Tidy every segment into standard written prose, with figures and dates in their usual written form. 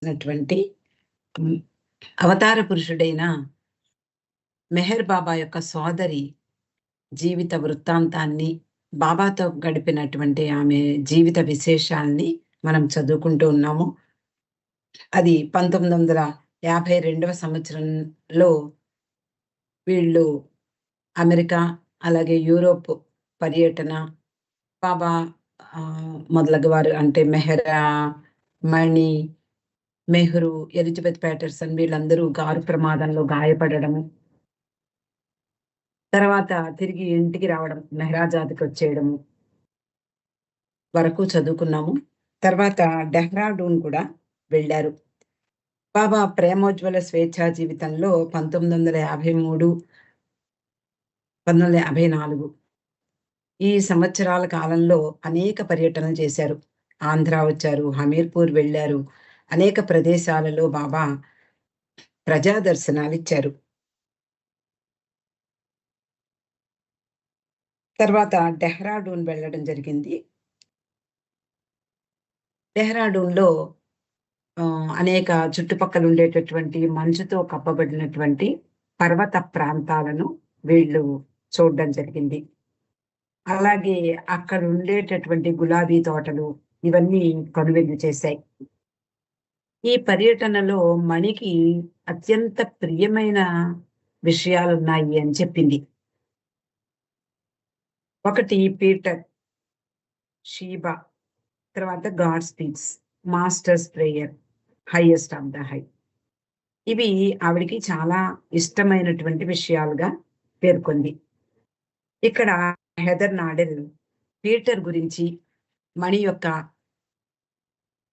ఉన్నటువంటి హ్మ్. అవతార పురుషుడైన మెహర్ బాబా యొక్క సోదరి జీవిత వృత్తాంతాన్ని, బాబాతో గడిపినటువంటి ఆమె జీవిత విశేషాల్ని మనం చదువుకుంటూ ఉన్నాము. అది 1952వ సంవత్సరంలో వీళ్ళు అమెరికా, అలాగే యూరోప్ పర్యటన, బాబా మొదలగు వారు అంటే మెహరా, మణి, మెహ్రూ, ఎలిజబెత్ ప్యాటర్సన్ వీళ్ళందరూ కారు ప్రమాదంలో గాయపడడము, తర్వాత తిరిగి ఇంటికి రావడం, మెహరాజాద్‌కొచ్చేయడము వరకు చదువుకున్నాము. తర్వాత డెహ్రాడూన్ కూడా వెళ్లారు. బాబా ప్రేమోజ్వల స్వేచ్ఛా జీవితంలో 1953, 1954 ఈ సంవత్సరాల కాలంలో అనేక పర్యటనలు చేశారు. ఆంధ్ర వచ్చారు, హమీర్పూర్ వెళ్లారు. అనేక ప్రదేశాలలో బాబా ప్రజా దర్శనాలిచ్చారు. తర్వాత డెహ్రాడూన్ వెళ్ళడం జరిగింది. డెహ్రాడూన్‌లో అనేక చుట్టుపక్కల ఉండేటటువంటి మంచుతో కప్పబడినటువంటి పర్వత ప్రాంతాలను వీళ్ళు చూడడం జరిగింది. అలాగే అక్కడ ఉండేటటువంటి గులాబీ తోటలు ఇవన్నీ కనువిందు చేశాయి. ఈ పర్యటనలో మణికి అత్యంత ప్రియమైన విషయాలున్నాయి అని చెప్పింది. ఒకటి పీటర్, షీబా, తర్వాత God speaks, masters prayer, highest of the high. ఇవి ఆవిడకి చాలా ఇష్టమైనటువంటి విషయాలుగా పేర్కొంది. ఇక్కడ హెదర్ నాడెల్ పీటర్ గురించి, మణి యొక్క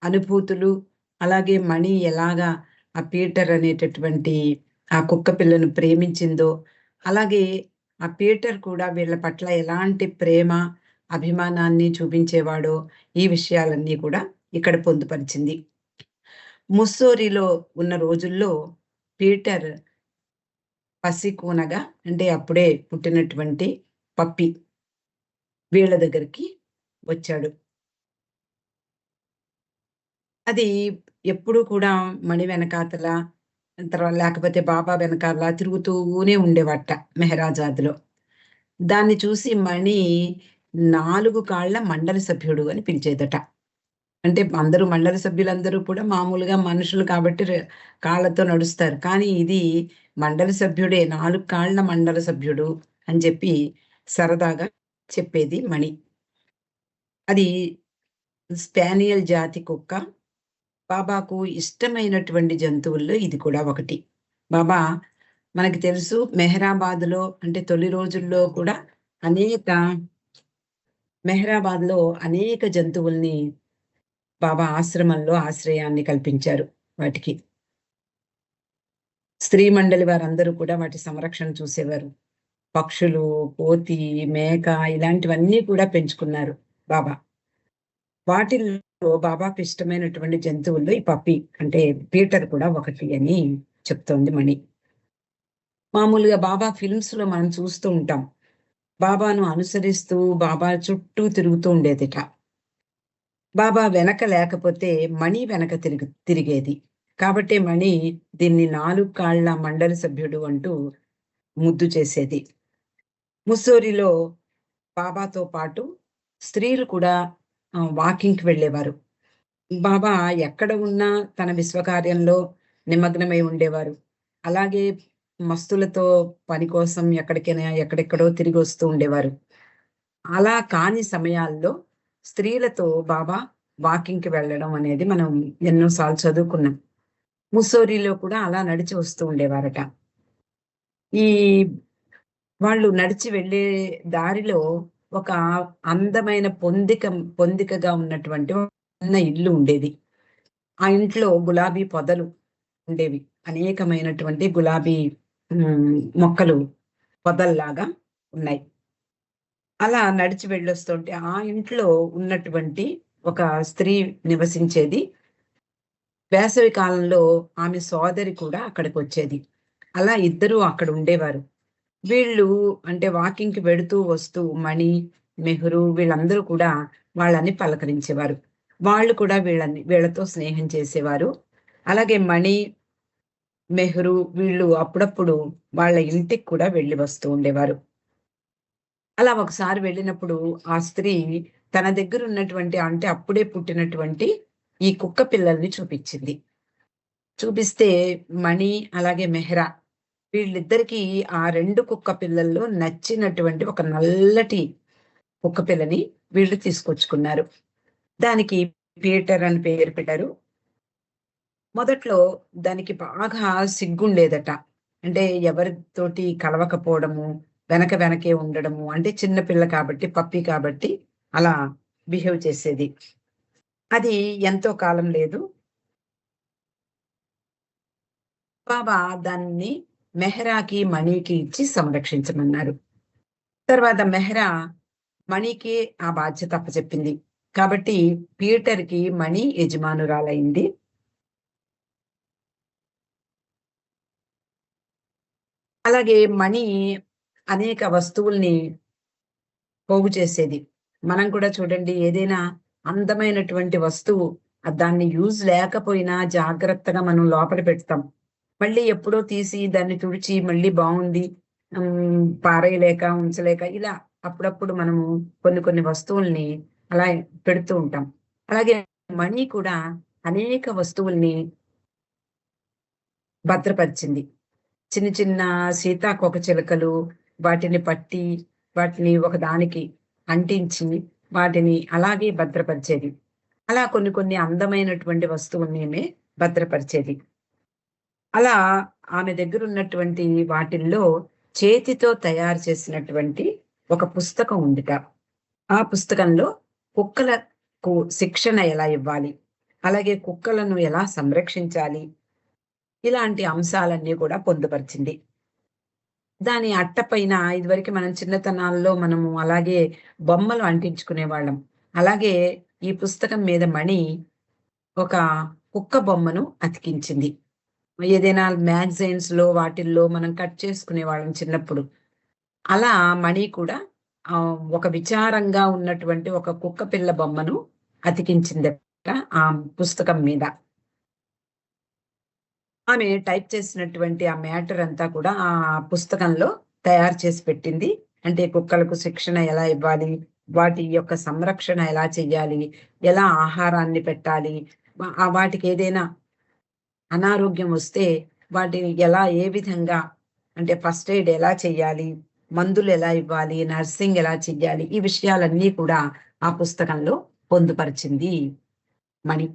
అనుభూతులు, అలాగే మణి ఎలాగా ఆ పీటర్ అనేటటువంటి ఆ కుక్క పిల్లను ప్రేమించిందో, అలాగే ఆ పీటర్ కూడా వీళ్ళ పట్ల ఎలాంటి ప్రేమ, అభిమానాన్ని చూపించేవాడో, ఈ విషయాలన్నీ కూడా ఇక్కడ పొందుపరిచింది. ముస్సోరిలో ఉన్న రోజుల్లో పీటర్ పసికూనగా అంటే అప్పుడే పుట్టినటువంటి పప్పి వీళ్ళ దగ్గరికి వచ్చాడు. అది ఎప్పుడూ కూడా మణి వెనకాతల లేకపోతే బాబా వెనకాల తిరుగుతూనే ఉండేవాడట మెహరాజాద్‌లో. దాన్ని చూసి మణి 4 కాళ్ళ మండలి సభ్యుడు అని పిలిచేదట. అంటే అందరూ మండలి సభ్యులందరూ కూడా మామూలుగా మనుషులు కాబట్టి కాళ్ళతో నడుస్తారు. కానీ ఇది మండలి సభ్యుడే 4 కాళ్ళ మండల సభ్యుడు అని చెప్పి సరదాగా చెప్పేది మణి. అది స్పానియల్ జాతి కుక్క. బాబాకు ఇష్టమైనటువంటి జంతువుల్లో ఇది కూడా ఒకటి. బాబా మనకి తెలుసు మెహరాబాద్‌లో అంటే తొలి రోజుల్లో కూడా అనేక మెహరాబాద్‌లో అనేక జంతువుల్ని బాబా ఆశ్రమంలో ఆశ్రయాన్ని కల్పించారు వాటికి. స్త్రీ మండలి వారందరూ కూడా వాటి సంరక్షణ చూసేవారు. పక్షులు, కోతి, మేక ఇలాంటివన్నీ కూడా పెంచుకున్నారు బాబా. వాటిల్లో బాబాకు ఇష్టమైనటువంటి జంతువుల్లో ఈ పప్పీ అంటే పీటర్ కూడా ఒకటి అని చెప్తోంది మణి. మామూలుగా బాబా ఫిల్మ్స్‌లో మనం చూస్తూ ఉంటాం. బాబాను అనుసరిస్తూ బాబా చుట్టూ తిరుగుతూ ఉండేదిట. బాబా వెనక లేకపోతే మణి వెనక తిరిగేది. కాబట్టే మణి దీన్ని 4 కాళ్ళ మండలి సభ్యుడు అంటూ ముద్దు చేసేది. ముస్సోరిలో బాబాతో పాటు స్త్రీలు కూడా వాకింగ్‌కి వెళ్ళేవారు. బాబా ఎక్కడ ఉన్నా తన విశ్వకార్యంలో నిమగ్నమై ఉండేవారు. అలాగే మస్తులతో పని కోసం ఎక్కడెక్కడో తిరిగొస్తూ ఉండేవారు. అలా కాని సమయాల్లో స్త్రీలతో బాబా వాకింగ్‌కి వెళ్ళడం అనేది మనం ఎన్నో సార్లు చదువుకున్నాం. ముస్సోరిలో కూడా అలా నడిచి వస్తూ ఉండేవారట. ఈ వాళ్ళు నడిచి వెళ్ళే దారిలో ఒక అందమైన పొందికగా ఉన్నటువంటి ఒక చిన్న ఇల్లు ఉండేది. ఆ ఇంట్లో గులాబీ పొదలు ఉండేవి. అనేకమైనటువంటి గులాబీ మొక్కలు పొదల్లాగా ఉన్నాయి. అలా నడిచి వెళ్ళొస్తుంటే ఆ ఇంట్లో ఉన్నటువంటి ఒక స్త్రీ నివసించేది. వేసవి కాలంలో ఆమె సోదరి కూడా అక్కడికొచ్చేది. అలా ఇద్దరూ అక్కడ ఉండేవారు. వీళ్ళు అంటే వాకింగ్‌కి వెడుతూ వస్తూ మణి, మెహ్రూ వీళ్ళందరూ కూడా వాళ్ళని పలకరించేవారు. వాళ్ళు కూడా వీళ్ళతో స్నేహం చేసేవారు. అలాగే మణి, మెహ్రూ వీళ్ళు అప్పుడప్పుడు వాళ్ళ ఇంటికి కూడా వెళ్లి వస్తూ ఉండేవారు. అలా ఒకసారి వెళ్ళినప్పుడు ఆ స్త్రీ తన దగ్గరున్నటువంటి అంటే అప్పుడే పుట్టినటువంటి ఈ కుక్క పిల్లల్ని చూపిచ్చింది. చూపిస్తే మణి, అలాగే మెహ్రా వీళ్ళిద్దరికీ ఆ 2 కుక్క పిల్లల్లో నచ్చినటువంటి ఒక నల్లటి కుక్క పిల్లని వీళ్ళు తీసుకొచ్చుకున్నారు. దానికి పీటర్ అని పేరు పెట్టారు. మొదట్లో దానికి బాగా సిగ్గుండేదట. అంటే ఎవరితోటి కలవకపోవడము, వెనకే ఉండడము. అంటే చిన్న పిల్ల కాబట్టి, పప్పీ కాబట్టి అలా బిహేవ్ చేసేది. అది ఎంతో కాలం లేదు. బాబా దాన్ని మెహ్రాకి, మణికి ఇచ్చి సంరక్షించమన్నారు. తర్వాత మెహ్రా మణికి ఆ బాధ్యత అప్పచెప్పింది. కాబట్టి పీటర్‌కి మణి యజమానురాలైంది. అలాగే మణి అనేక వస్తువుల్ని పోగు చేసేది. మనం కూడా చూడండి ఏదైనా అందమైనటువంటి వస్తువు దాన్ని యూజ్ లేకపోయినా జాగ్రత్తగా మనం లోపల పెడతాం. మళ్ళీ ఎప్పుడో తీసి దాన్ని తుడిచి మళ్ళీ బావుంది పారేయలేక, ఉంచలేక ఇలా అప్పుడప్పుడు మనము కొన్ని వస్తువుల్ని అలా పెడుతూ ఉంటాం. అలాగే మణి కూడా అనేక వస్తువుల్ని భద్రపరిచింది. చిన్న చిన్న సీతాకోకచిలుకలు వాటిని పట్టి, వాటిని ఒకదానికి అంటించి, వాటిని అలాగే భద్రపరిచేది. అలా కొన్ని అందమైనటువంటి వస్తువుల్ని ఈమె భద్రపరిచేది. అలా ఆమె దగ్గరున్నటువంటి వాటిల్లో చేతితో తయారు చేసినటువంటి ఒక పుస్తకం ఉందిట. ఆ పుస్తకంలో కుక్కలకు శిక్షణ ఎలా ఇవ్వాలి? అలాగే కుక్కలను ఎలా సంరక్షించాలి? ఇలాంటి అంశాలన్నీ కూడా పొందుపరిచింది. దాని అట్ట పైన ఇదివరకు మనం చిన్నతనాల్లో మనము అలాగే బొమ్మలు అంటించుకునేవాళ్ళం. అలాగే ఈ పుస్తకం మీద మణి ఒక కుక్క బొమ్మను అతికించింది. ఏదైనా మ్యాగజైన్స్‌లో వాటిల్లో మనం కట్ చేసుకునేవాళ్ళం చిన్నప్పుడు. అలా మణి కూడా ఒక విచారంగా ఉన్నటువంటి ఒక కుక్క పిల్ల బొమ్మను అతికించిందట ఆ పుస్తకం మీద. ఆమె టైప్ చేసినటువంటి ఆ మ్యాటర్ అంతా కూడా ఆ పుస్తకంలో తయారు చేసి పెట్టింది. అంటే కుక్కలకు శిక్షణ ఎలా ఇవ్వాలి? వాటి యొక్క సంరక్షణ ఎలా చెయ్యాలి? ఎలా ఆహారాన్ని పెట్టాలి? వాటికేదైనా అనారోగ్యం వస్తే వాటిని ఎలా ఏ విధంగా అంటే ఫస్ట్ ఎయిడ్ ఎలా చెయ్యాలి? మందులు ఎలా ఇవ్వాలి? నర్సింగ్ ఎలా చెయ్యాలి? ఈ విషయాలన్నీ కూడా ఆ పుస్తకంలో పొందుపరిచింది మణి.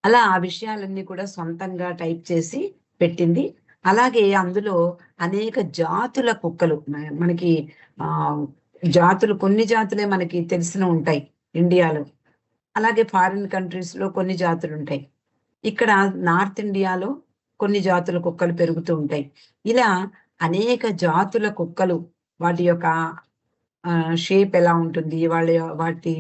అలా ఆ విషయాలన్నీ కూడా సొంతంగా టైప్ చేసి పెట్టింది. అలాగే అందులో అనేక జాతుల కుక్కలు మనకి ఆహ్, జాతులు కొన్ని జాతులే మనకి తెలిసినుంటాయి ఇండియాలో. అలాగే ఫారిన్ కంట్రీస్‌లో కొన్ని జాతులుంటాయి. ఇక్కడ నార్త్ ఇండియాలో కొన్ని జాతుల కుక్కలు పెరుగుతూ ఉంటాయి. ఇలా అనేక జాతుల కుక్కలు వాటి యొక్క షేప్ ఎలా ఉంటుంది? వాటి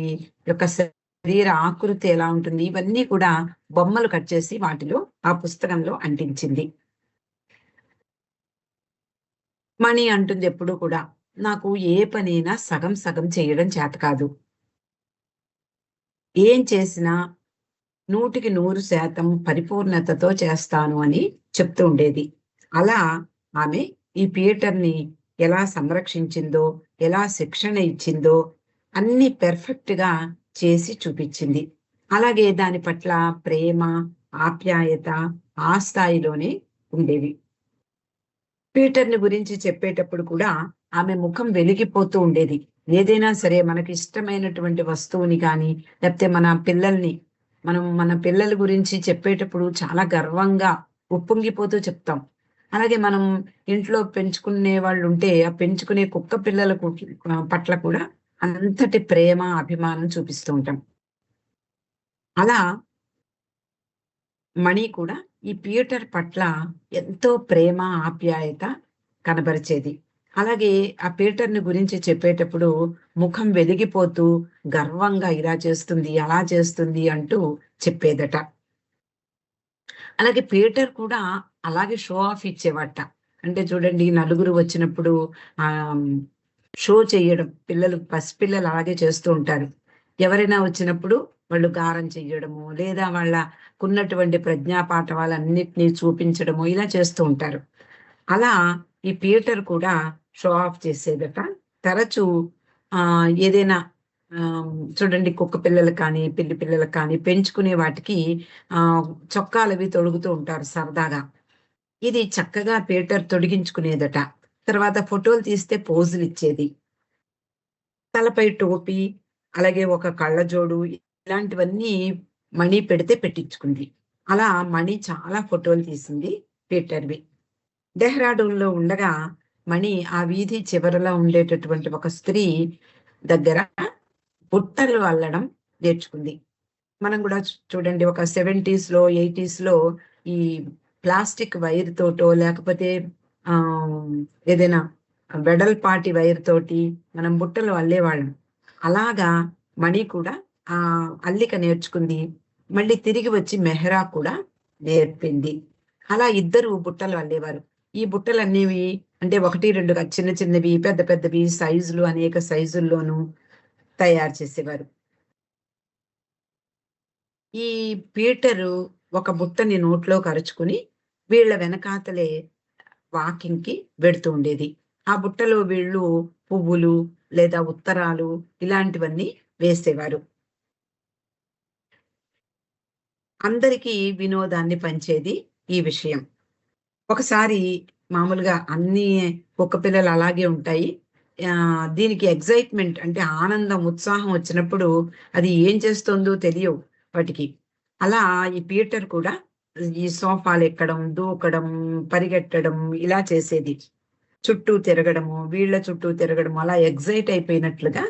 యొక్క శరీర ఆకృతి ఎలా ఉంటుంది? ఇవన్నీ కూడా బొమ్మలు కట్ చేసి వాటిలో ఆ పుస్తకంలో అంటించింది. మణి అంటుంది ఎప్పుడూ కూడా, "నాకు ఏ పనైనా సగం సగం చేయడం చేత కాదు. ఏం చేసినా 100% పరిపూర్ణతతో చేస్తాను" అని చెప్తూ ఉండేది. అలా ఆమె ఈ పీటర్‌ని ఎలా సంరక్షించిందో, ఎలా శిక్షణ ఇచ్చిందో అన్నీ పెర్ఫెక్ట్‌గా చేసి చూపిచ్చింది. అలాగే దాని పట్ల ప్రేమ, ఆప్యాయత ఆ స్థాయిలోనే ఉండేవి. పీటర్‌ని గురించి చెప్పేటప్పుడు కూడా ఆమె ముఖం వెలిగిపోతూ ఉండేది. ఏదైనా సరే మనకిష్టమైనటువంటి వస్తువుని గానీ, లేకపోతే మన పిల్లల గురించి చెప్పేటప్పుడు చాలా గర్వంగా ఉప్పొంగిపోతూ చెప్తాం. అలాగే మనం ఇంట్లో పెంచుకునే వాళ్ళుంటే, ఆ పెంచుకునే కుక్క పిల్లలకు పట్ల కూడా అంతటి ప్రేమ, అభిమానం చూపిస్తూ ఉంటాం. అలా మణి కూడా ఈ పీటర్ పట్ల ఎంతో ప్రేమ, ఆప్యాయత కనబరిచేది. అలాగే ఆ పీటర్‌ని గురించి చెప్పేటప్పుడు ముఖం వెలిగిపోతూ గర్వంగా ఇలా చేస్తుంది, అలా చేస్తుంది అంటూ చెప్పేదట. అలాగే పీటర్ కూడా అలాగే షో ఆఫ్ ఇచ్చేవాట. అంటే చూడండి నలుగురు వచ్చినప్పుడు ఆహ్, షో చేయడం. పసిపిల్లలు అలాగే చేస్తూ ఉంటారు. ఎవరైనా వచ్చినప్పుడు వాళ్ళు గారం చెయ్యడము, లేదా వాళ్ళకున్నటువంటి ప్రజ్ఞా పాఠవాలన్నిటిని చూపించడము, ఇలా చేస్తూ ఉంటారు. అలా ఈ పీటర్ కూడా షో ఆఫ్ చేసేదట. తరచూ ఏదైనా చూడండి, కుక్క పిల్లలు కానీ, పిల్లి పిల్లలకు కానీ పెంచుకునే వాటికి చొక్కాలవి తొడుగుతూ ఉంటారు సరదాగా. ఇది చక్కగా పీటర్ తొడిగించుకునేదట. తర్వాత ఫోటోలు తీస్తే పోజులిచ్చేది. తలపై టోపీ, అలాగే ఒక కళ్ళజోడు, ఇలాంటివన్నీ మణి పెడితే పెట్టించుకుంది. అలా మణి చాలా ఫోటోలు తీసింది పీటర్‌వి. డెహ్రాడూన్‌లో ఉండగా మణి ఆ వీధి చివరలో ఉండేటటువంటి ఒక స్త్రీ దగ్గర బుట్టలు అల్లడం నేర్చుకుంది. మనం గూడా చూడండి, ఒక 70స్‌లో, 80స్‌లో ఈ ప్లాస్టిక్ వైర్ తోటో, లేకపోతే ఆహ్, ఏదైనా వెడల్పాటి వైర్ తోటి మనం బుట్టలు అల్లేవాళ్ళం. అలాగా మణి కూడా అల్లిక నేర్చుకుంది. మళ్ళీ తిరిగి వచ్చి మెహరా కూడా నేర్పింది. అలా ఇద్దరు బుట్టలు అల్లేవారు. ఈ బుట్టలనేవి అంటే 1, 2 కాదు, చిన్న చిన్నవి, పెద్ద పెద్దవి, సైజులు అనేక సైజుల్లోనూ తయారు చేసేవారు. ఈ పీటరు ఒక బుట్టని నోట్లో కరుచుకొని వీళ్ళ వెనకాతలే వాకింగ్‌కి వెడుతూ ఉండేది. ఆ బుట్టలో వీళ్ళు పువ్వులు, లేదా ఉత్తరాలు, ఇలాంటివన్నీ వేసేవారు. అందరికీ వినోదాన్ని పంచేది ఈ విషయం. ఒకసారి మామూలుగా అన్ని కుక్క పిల్లలు అలాగే ఉంటాయి. దీనికి ఎక్సైట్‌మెంట్ అంటే ఆనందం, ఉత్సాహం వచ్చినప్పుడు అది ఏం చేస్తుందో తెలియవు వాటికి. అలా ఈ పీటర్ కూడా ఈ సోఫాలెక్కడం, దూకడం, పరిగెట్టడం ఇలా చేసేది. చుట్టూ తిరగడము, వీళ్ళ చుట్టూ తిరగడము, అలా ఎక్సైట్ అయిపోయినట్లుగా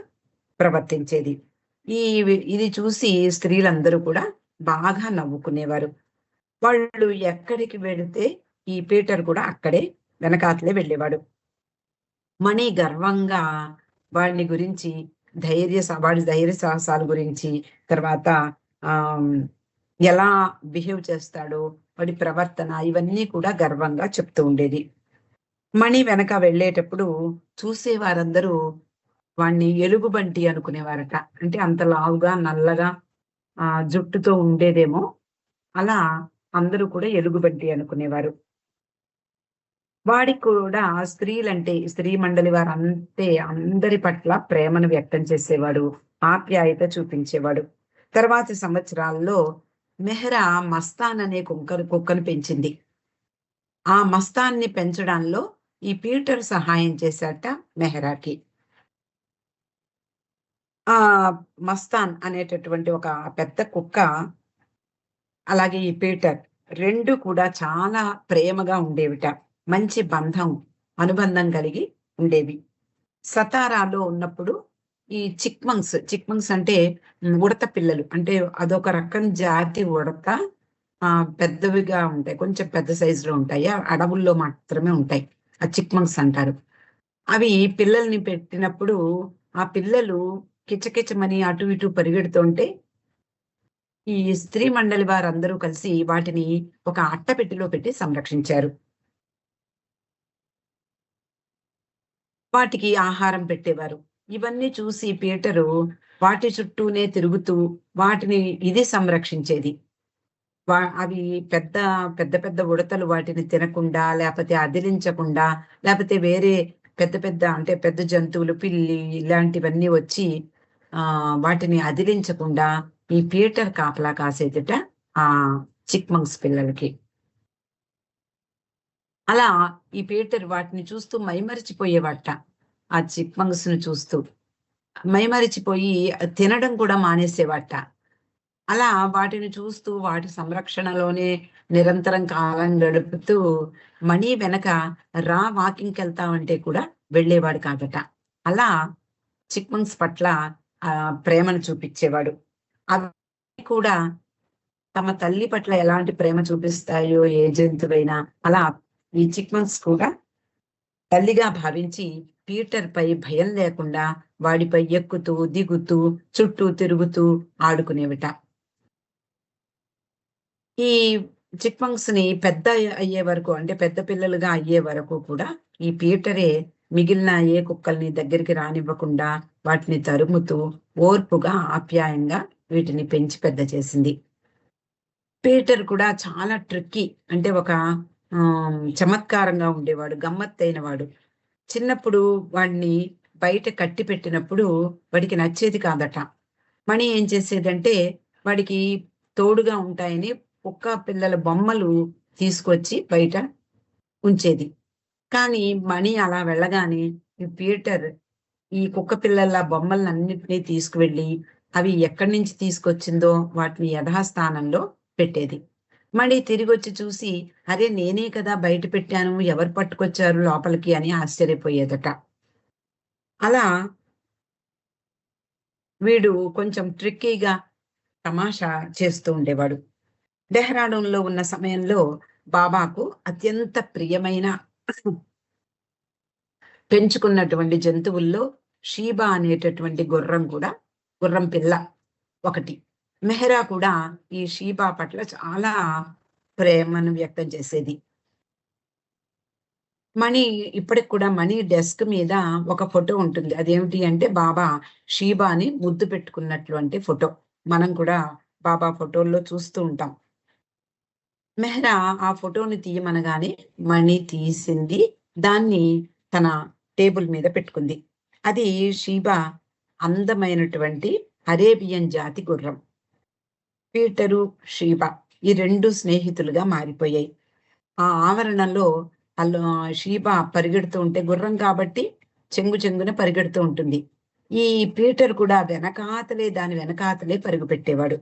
ప్రవర్తించేది. ఇది చూసి స్త్రీలందరూ కూడా బాగా నవ్వుకునేవారు. వాళ్ళు ఎక్కడికి వెళితే ఈ పీటర్ కూడా అక్కడే వెనకాతలే వెళ్ళేవాడు. మణి గర్వంగా వాడిని గురించి వాడి ధైర్య సాహసాల గురించి, తర్వాత ఆహ్, ఎలా బిహేవ్ చేస్తాడో, వాడి ప్రవర్తన, ఇవన్నీ కూడా గర్వంగా చెప్తూ ఉండేది. మణి వెనక వెళ్ళేటప్పుడు చూసేవారందరూ వాడిని ఎలుగుబంటి అనుకునేవారట. అంటే అంత లావుగా, నల్లగా జుట్టుతో ఉండేదేమో, అలా అందరూ కూడా ఎలుగుబంటి అనుకునేవారు. వాడికి కూడా స్త్రీ మండలి వారంతే అందరి పట్ల ప్రేమను వ్యక్తం చేసేవాడు. ఆప్యాయత చూపించేవాడు. తర్వాతి సంవత్సరాల్లో మెహరా మస్తాన్ అనే కుక్కను పెంచింది. ఆ మస్తాన్‌ని పెంచడంలో ఈ పీటర్ సహాయం చేశాట మెహరాకి. మస్తాన్ అనేటటువంటి ఒక పెద్ద కుక్క, అలాగే ఈ పీటర్ 2 కూడా చాలా ప్రేమగా ఉండేవిట. మంచి అనుబంధం కలిగి ఉండేవి. సతారాలో ఉన్నప్పుడు ఈ చిక్‌మంక్స్ అంటే ఉడత పిల్లలు. అంటే అదొక రకం జాతి ఉడత. పెద్దవిగా ఉంటాయి. కొంచెం పెద్ద సైజులో ఉంటాయి. అడవుల్లో మాత్రమే ఉంటాయి. చిక్‌మంక్స్ అంటారు. అవి పిల్లల్ని పెట్టినప్పుడు ఆ పిల్లలు కిచకిచమని అటు ఇటు పరిగెడుతుంటే ఈ స్త్రీ మండలి వారందరూ కలిసి వాటిని ఒక అట్టపెట్టెలో పెట్టి సంరక్షించారు. వాటికి ఆహారం పెట్టేవారు. ఇవన్నీ చూసి పీటరు వాటి చుట్టూనే తిరుగుతూ వాటిని సంరక్షించేది. అవి పెద్ద, పెద్ద ఉడతలు వాటిని తినకుండా, లేపోతే అదిలించకుండా, లేపోతే వేరే పెద్ద పెద్ద అంటే పెద్ద జంతువులు, పిల్లి ఇలాంటివన్నీ వచ్చి వాటిని అదిలించకుండా ఈ పీటర్ కాపలా కాసేదట చిక్‌మంక్స్ పిల్లలకి. అలా ఈ పీటర్ వాటిని చూస్తూ మైమరిచిపోయేవాడట. ఆ చిప్‌మంగ్స్‌ని చూస్తూ. మైమరిచిపోయి తినడం కూడా మానేసేవాడట. అలా వాటిని చూస్తూ వాటి సంరక్షణలోనే నిరంతరం కాలం గడుపుతూ మణి వెనక వాకింగ్‌కెళ్తామంటే కూడా వెళ్ళేవాడు కాదట. అలా చిప్‌మంక్స్ పట్ల ప్రేమను చూపిచ్చేవాడు. అవి కూడా తమ తల్లి పట్ల ఎలాంటి ప్రేమ చూపిస్తాయో ఏ జంతువైనా, అలా ఈ చిక్‌మంక్స్ కూడా తల్లిగా భావించి పీటర్‌పై భయం లేకుండా వాడిపై ఎక్కుతూ, దిగుతూ, చుట్టూ తిరుగుతూ ఆడుకునేవిట. ఈ చిక్‌మంక్స్‌ని పెద్ద అయ్యే వరకు, అంటే పెద్ద పిల్లలుగా అయ్యే వరకు కూడా ఈ పీటరే మిగిలిన ఏ కుక్కల్ని దగ్గరికి రానివ్వకుండా వాటిని తరుముతూ ఓర్పుగా, ఆప్యాయంగా వీటిని పెంచి పెద్ద చేసింది. పీటర్ కూడా చాలా ట్రిక్కీ, అంటే ఒక చమత్కారంగా ఉండేవాడు. గమ్మత్తైన వాడు. చిన్నప్పుడు వాడిని బయట కట్టి పెట్టినప్పుడు వాడికి నచ్చేది కాదట. మణి ఏం చేసేదంటే వాడికి తోడుగా ఉంటాయని కుక్క పిల్లల బొమ్మలు తీసుకొచ్చి బయట ఉంచేది. కానీ మణి అలా వెళ్ళగానే ఈ పీటర్ ఈ కుక్క పిల్లల బొమ్మలనన్నిటిని తీసుకువెళ్ళి అవి ఎక్కడి నుంచి తీసుకొచ్చిందో వాటిని యథాస్థానంలో పెట్టేది. మళ్ళీ తిరిగొచ్చి చూసి, అరే! నేనే కదా బయట పెట్టాను. ఎవరు పట్టుకొచ్చారు లోపలికి అని ఆశ్చర్యపోయేదట. అలా వీడు కొంచెం ట్రిక్కీగా తమాషా చేస్తూ ఉండేవాడు. డెహ్రాడూన్‌లో ఉన్న సమయంలో బాబాకు అత్యంత ప్రియమైన పెంచుకున్నటువంటి జంతువుల్లో షీబా అనేటటువంటి గుర్రం పిల్ల ఒకటి. మెహరా కూడా ఈ షీబా పట్ల చాలా ప్రేమను వ్యక్తం చేసేది. మణి ఇప్పటికి కూడా మణి డెస్క్ మీద ఒక ఫోటో ఉంటుంది. అదేమిటి అంటే బాబా షీబాని ముద్దు పెట్టుకున్నటువంటి ఫోటో. మనం కూడా బాబా ఫోటోల్లో చూస్తూ ఉంటాం. మెహ్రా ఆ ఫోటోని తీయమనగానే మణి తీసింది. దాన్ని తన టేబుల్ మీద పెట్టుకుంది. అది షీబా అందమైనటువంటి అరేబియన్ జాతి గుర్రం. పీటరు, షీబా ఈ 2 స్నేహితులుగా మారిపోయాయి. ఆ ఆవరణలో షీబా పరిగెడుతూ ఉంటే గుర్రం కాబట్టి చెంగున పరిగెడుతూ ఉంటుంది. ఈ పీటర్ కూడా దాని వెనకాతలే పరుగు పెట్టేవాడు.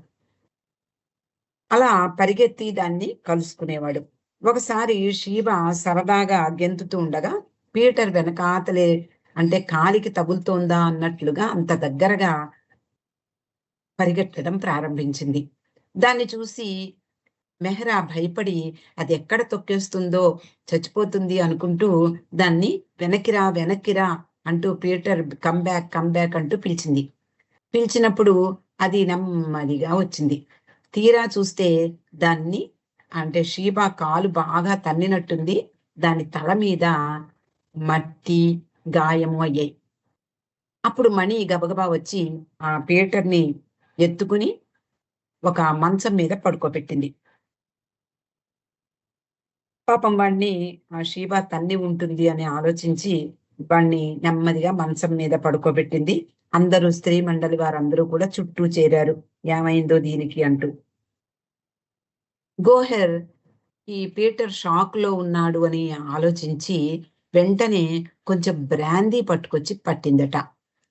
అలా పరిగెత్తి దాన్ని కలుసుకునేవాడు. ఒకసారి షీబా సరదాగా గెంతుతూ ఉండగా పీటర్ వెనకాతలే, అంటే కాలికి తగులుతోందా అన్నట్లుగా అంత దగ్గరగా పరిగెట్టడం ప్రారంభించింది. దాన్ని చూసి మెహ్రా భయపడి అదెక్కడ తొక్కేస్తుందో, చచ్చిపోతుంది అనుకుంటూ దాన్ని వెనక్కిరా అంటూ పీటర్ కమ్ బ్యాక్ అంటూ పిలిచింది. పిలిచినప్పుడు అది నెమ్మదిగా వచ్చింది. తీరా చూస్తే దాన్ని, అంటే షీబా కాలు బాగా తన్నినట్టుంది. దాని తల మీద మట్టి గాయము అయ్యాయి. అప్పుడు మణి గబగబా వచ్చి ఆ పీటర్‌ని ఎత్తుకుని ఒక మంచం మీద పడుకోబెట్టింది. పాపం వాడిని షీబా తన్ని ఉంటుంది అని ఆలోచించి వాడిని నెమ్మదిగా మంచం మీద పడుకోబెట్టింది. అందరూ స్త్రీ మండలి వారందరూ కూడా చుట్టూ చేరారు. ఏమైందో దీనికి అంటూ. గోహెర్ ఈ పీటర్ షాక్‌లో ఉన్నాడు అని ఆలోచించి వెంటనే కొంచెం బ్రాందీ పట్టుకొచ్చి పట్టిందట.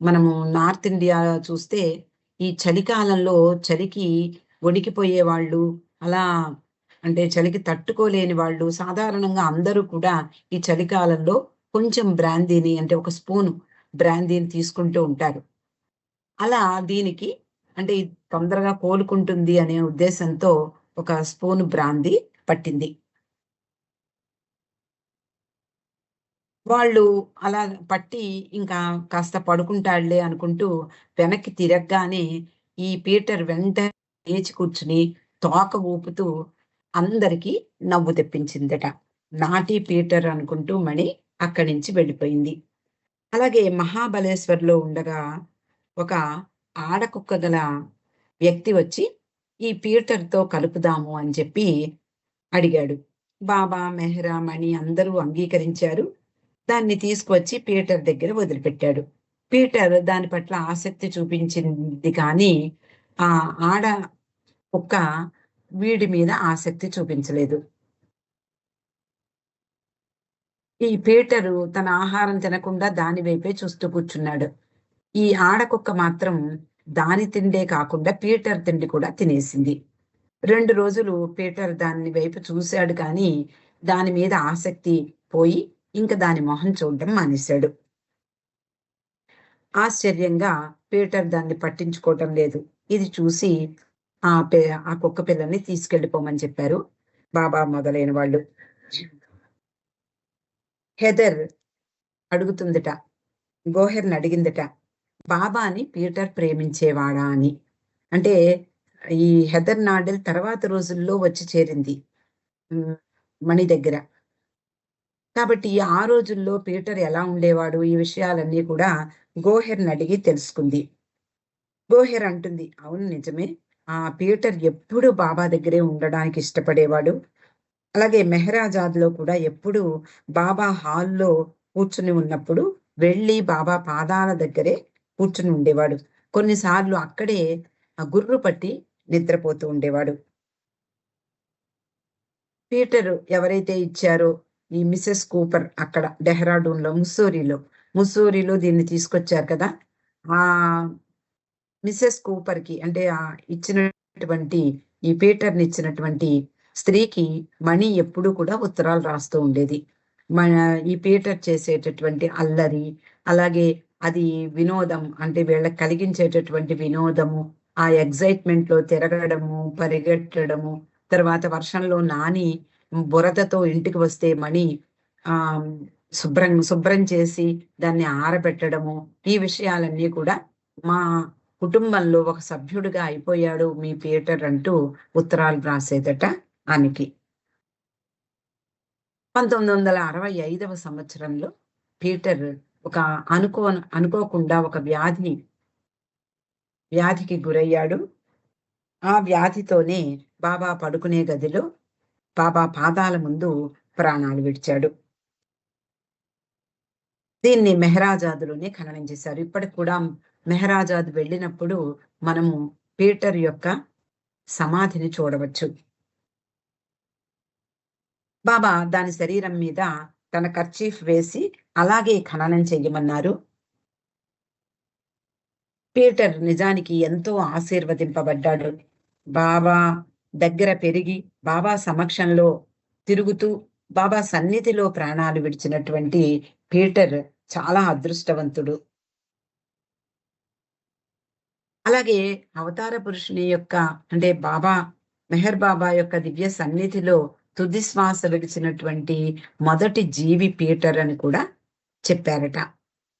మనము నార్త్ ఇండియా చూస్తే ఈ చలికాలంలో చలికి వణికిపోయేవాళ్ళు, అలా, అంటే చలికి తట్టుకోలేని వాళ్ళు సాధారణంగా అందరూ కూడా ఈ చలికాలంలో కొంచెం బ్రాందీని, అంటే ఒక స్పూను బ్రాందీని తీసుకుంటూ ఉంటారు. అలా దీనికి, అంటే ఇది తొందరగా కోలుకుంటుంది అనే ఉద్దేశంతో ఒక స్పూను బ్రాందీ పట్టింది. వాళ్ళు అలా పట్టి ఇంకా కాస్త పడుకుంటాడులే అనుకుంటూ వెనక్కి తిరగగానే ఈ పీటర్ వెంటనే లేచి కూర్చుని తోక ఊపుతూ అందరికీ నవ్వు తెప్పించిందట. నాటీ పీటర్ అనుకుంటూ మణి అక్కడి నుంచి వెళ్ళిపోయింది. అలాగే మహాబలేశ్వర్‌లో ఉండగా ఒక ఆడకుక్క గల వ్యక్తి వచ్చి ఈ పీటర్‌తో కలుపుదాము అని చెప్పి అడిగాడు. బాబా, మెహ్రా, మణి అందరూ అంగీకరించారు. దాన్ని తీసుకొచ్చి పీటర్ దగ్గర వదిలిపెట్టాడు. పీటర్ దాని పట్ల ఆసక్తి చూపించింది కానీ, ఆ ఆడ కుక్క వీడి మీద ఆసక్తి చూపించలేదు. ఈ పీటరు తన ఆహారం తినకుండా దాని వైపే చూస్తూ కూర్చున్నాడు. ఈ ఆడకుక్క మాత్రం దాని తిండే కాకుండా పీటర్ తిండి కూడా తినేసింది. 2 రోజులు పీటర్ దాని వైపు చూశాడు కానీ, దాని మీద ఆసక్తి పోయి ఇంక దాని మొహం చూడడం మానేశాడు. ఆశ్చర్యంగా పీటర్ దాన్ని పట్టించుకోవటం లేదు. ఇది చూసి ఆ పే ఆ కుక్క పిల్లని తీసుకెళ్ళిపోమని చెప్పారు బాబా మొదలైన వాళ్ళు. హెదర్ అడుగుతుందట. గోహెర్‌ని అడిగిందట. బాబాని పీటర్ ప్రేమించేవాడా అని. అంటే ఈ హెదర్ నాడెల్ తర్వాత రోజుల్లో వచ్చి చేరింది. హ్మ్. మణి దగ్గర. కాబట్టి ఆ రోజుల్లో పీటర్ ఎలా ఉండేవాడు? ఈ విషయాలన్నీ కూడా గోహెర్‌ని అడిగి తెలుసుకుంది. గోహెర్ అంటుంది, "అవును నిజమే. పీటర్ ఎప్పుడూ బాబా దగ్గరే ఉండడానికి ఇష్టపడేవాడు. అలాగే మెహరాజాద్‌లో కూడా ఎప్పుడూ బాబా హాల్‌లో కూర్చొని ఉన్నప్పుడు వెళ్ళి బాబా పాదాల దగ్గరే కూర్చొని ఉండేవాడు. కొన్నిసార్లు అక్కడే గుర్రు పట్టి నిద్రపోతూ ఉండేవాడు." పీటరు ఎవరైతే ఇచ్చారో ఈ మిసెస్ కూపర్ అక్కడ డెహ్రాడూన్‌లో, ముస్సోరిలో దీన్ని తీసుకొచ్చారు కదా! ఆహ్, మిసెస్ కూపర్‌కి అంటే ఇచ్చినటువంటి ఈ పీటర్‌నిచ్చినటువంటి స్త్రీకి మణి ఎప్పుడూ కూడా ఉత్తరాలు రాస్తూ ఉండేది. మన ఈ పీటర్ చేసేటటువంటి అల్లరి, అలాగే అది వినోదం అంటే వీళ్ళకి కలిగించేటటువంటి వినోదము, ఆ ఎక్సైట్‌మెంట్‌లో తిరగడము, పరిగెట్టడము, తర్వాత వర్షంలో నాని బురదతో ఇంటికి వస్తే మణి ఆహ్, శుభ్రం శుభ్రం చేసి దాన్ని ఆరబెట్టడము, ఈ విషయాలన్నీ కూడా మా కుటుంబంలో ఒక సభ్యుడిగా అయిపోయాడు మీ పీటర్ అంటూ ఉత్తరాలు రాసేదట ఆమెకి. 1965వ సంవత్సరంలో పీటర్ ఒక అనుకోకుండా ఒక వ్యాధికి గురయ్యాడు. ఆ వ్యాధితోనే బాబా పడుకునే గదిలో బాబా పాదాల ముందు ప్రాణాలు విడిచాడు. దీన్ని మెహరాజాదులోనే ఖననం చేశారు. ఇప్పటికి కూడా మెహరాజాద్ వెళ్ళినప్పుడు మనము పీటర్ యొక్క సమాధిని చూడవచ్చు. బాబా దాని శరీరం మీద తన కర్చీఫ్ వేసి అలాగే ఖననం చెయ్యమన్నారు. పీటర్ నిజానికి ఎంతో ఆశీర్వదింపబడ్డాడు. బాబా దగ్గర పెరిగి, బాబా సమక్షంలో తిరుగుతూ, బాబా సన్నిధిలో ప్రాణాలు విడిచినటువంటి పీటర్ చాలా అదృష్టవంతుడు. అలాగే అవతార పురుషుని యొక్క అంటే మెహర్ బాబా యొక్క దివ్య సన్నిధిలో తుది శ్వాస విడిచినటువంటి మొదటి జీవి పీటర్ అని కూడా చెప్పారట.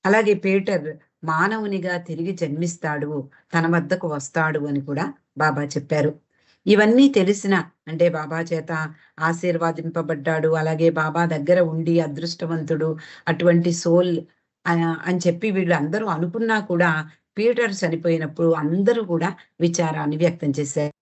అలాగే పీటర్ మానవునిగా తిరిగి జన్మిస్తాడు, తన వద్దకు వస్తాడు అని కూడా బాబా చెప్పారు. ఇవన్నీ తెలిసిన అంటే బాబా చేత ఆశీర్వదింపబడ్డాడు. అలాగే బాబా దగ్గర ఉండి అదృష్టవంతుడు, అటువంటి సోల్ అని చెప్పి వీళ్ళందరూ అనుకున్నా కూడా పీటర్ చనిపోయినప్పుడు అందరూ కూడా విచారాన్ని వ్యక్తం చేశారు.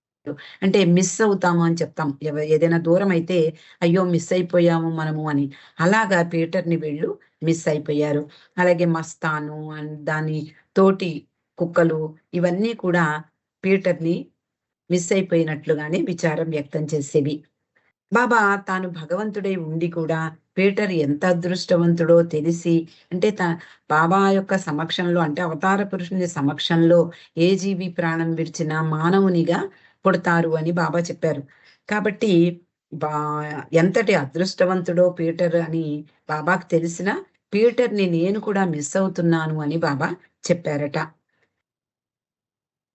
అంటే మిస్ అవుతాము అని చెప్తాం. ఏదైనా దూరం అయితే అయ్యో! మిస్ అయిపోయాము మనము అని. అలాగా పీటర్‌ని వీళ్ళు మిస్ అయిపోయారు. అలాగే మస్తాను దాని తోటి కుక్కలు ఇవన్నీ కూడా పీటర్‌ని మిస్ అయిపోయినట్లుగానే విచారం వ్యక్తం చేసేవి. బాబా తాను భగవంతుడై ఉండి కూడా పీటర్ ఎంత అదృష్టవంతుడో తెలిసి అంటే బాబా యొక్క సమక్షంలో అంటే అవతార పురుషుని సమక్షంలో ఏ జీవి ప్రాణం విడిచినా మానవునిగా పుడతారు అని బాబా చెప్పారు. కాబట్టి బా ఎంతటి అదృష్టవంతుడో పీటర్ అని బాబాకు తెలిసినా పీటర్‌ని నేను కూడా మిస్ అవుతున్నాను అని బాబా చెప్పారట.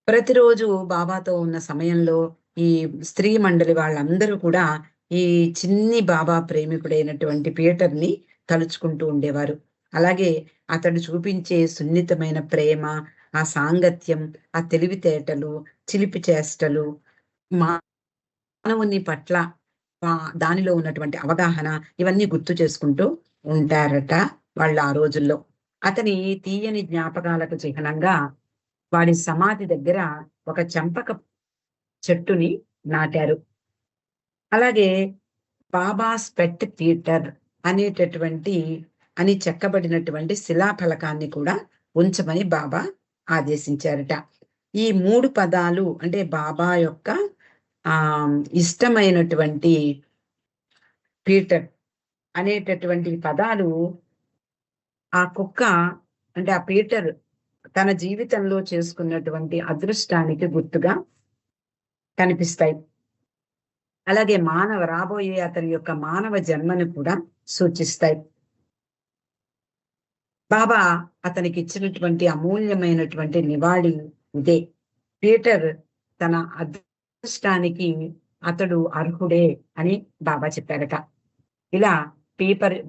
ప్రతిరోజు బాబాతో ఉన్న సమయంలో ఈ స్త్రీ మండలి వాళ్ళందరూ కూడా ఈ చిన్ని బాబా ప్రేమికుడైనటువంటి పీటర్‌ని తలుచుకుంటూ ఉండేవారు. అలాగే అతడు చూపించే సున్నితమైన ప్రేమ, ఆ సాంగత్యం, ఆ తెలివితేటలు, చిలిపి చేష్టలు, మానవుని పట్ల దానిలో ఉన్నటువంటి అవగాహన ఇవన్నీ గుర్తు చేసుకుంటూ ఉంటారట వాళ్ళు ఆ రోజుల్లో. అతని తీయని జ్ఞాపకాలకు చిహ్నంగా వాడి సమాధి దగ్గర ఒక చంపక చెట్టుని నాటారు. అలాగే బాబాస్ పెట్ పీటర్ అనేటటువంటి అని చెక్కబడినటువంటి శిలాఫలకాన్ని కూడా ఉంచమని బాబా ఆదేశించారట. ఈ 3 పదాలు అంటే బాబా యొక్క ఇష్టమైనటువంటి పీటర్ అనేటటువంటి పదాలు ఆ కుక్క అంటే ఆ పీటర్ తన జీవితంలో చేసుకున్నటువంటి అదృష్టానికి గుర్తుగా కనిపిస్తాయి. అలాగే రాబోయే అతని యొక్క మానవ జన్మను కూడా సూచిస్తాయి. బాబా అతనికిచ్చినటువంటి అమూల్యమైనటువంటి నివాళి ఇదే. పీటర్ తన అదృష్టానికి అతడు అర్హుడే అని బాబా చెప్పారట. ఇలా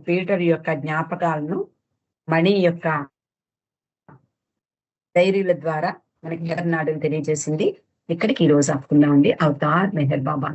పీటర్ యొక్క జ్ఞాపకాలను మణి యొక్క డైరీల ద్వారా మనకి జగన్నాథుడు తెలియజేసింది. ఇక్కడికి ఈరోజు ఆపుకుందామండి. అవతార్ మెహర్ బాబా.